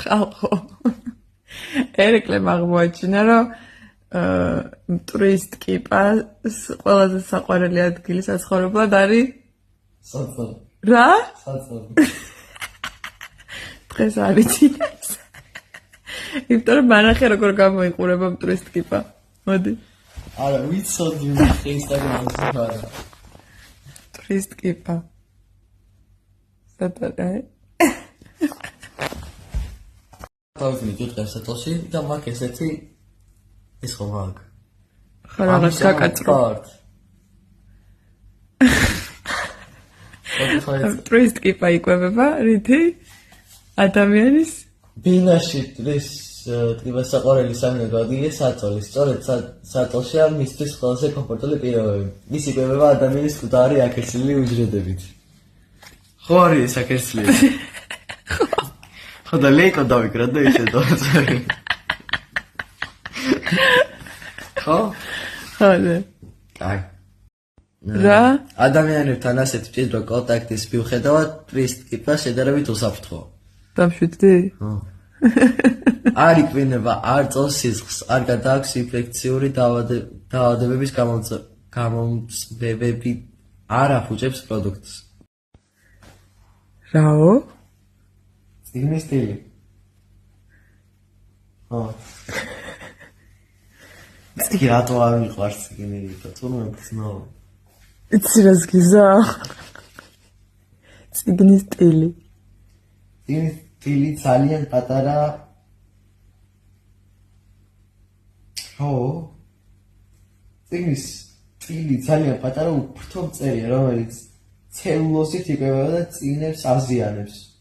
ხალხო. ერეკლემ აღმოაჩინა, რომ ტურისტ კიპას ყველაზე საყვარელი ადგილი საცხოვრებლად არის საწოლი. რა? საწოლი. დღეს არიცი. იმიტომ რომ მანახე როგორ გამოიყურება ტურისტ კიპა. მოდი. არა, ვიცოდი ინსტაგრამზე არა. ტურისტ კიპა. სატარა. თავი მიდიხარ საწოლში და მაგ ესეთი ის ხო მაგ. ხარაღას გაკაწრო. ტურისტ კიპა იკვებება რითი? ადამიანის ბინაში ეს ტკიპა საყვარელი სამეფო ადგილია საწოლი. სწორედ საწოლშია მისთვის ყველაზე კომფორტული პირობები. ის იკვებება ადამიანის მკვდარი აქერცლილი უჯრედებით. ხო არის აქერცლილი. ხო და ლეიკო დავიკრა და ისე დავწერე. ხო? ხალე. აი. რა? ადამიანებთან ასეთ მჭიდრო კონტაქტის მიუხედავად ტურისტ კიპა შედარებით უსაფრთხოა. დამშვიდდი? ხო. არ იკვინება, არ წონს სისხლს, არ გადააქვს ინფექციური დაავადებების გამომწვევები, არ αφუჭებს პროდუქტს. რაო? წიგნის სტილი. ხო. წიგნი რატო არ მიყვარს წიგნი? თუნდაც ცნო. იცი რას გიზა? წიგნის სტილი. წიგნის სტილი ძალიან პატარა. ხო. წიგნის სტილი ძალიან პატარა უფრთო მწერია, რომელიც ცელულოზით იკვებება და წიგნებს აზიანებს.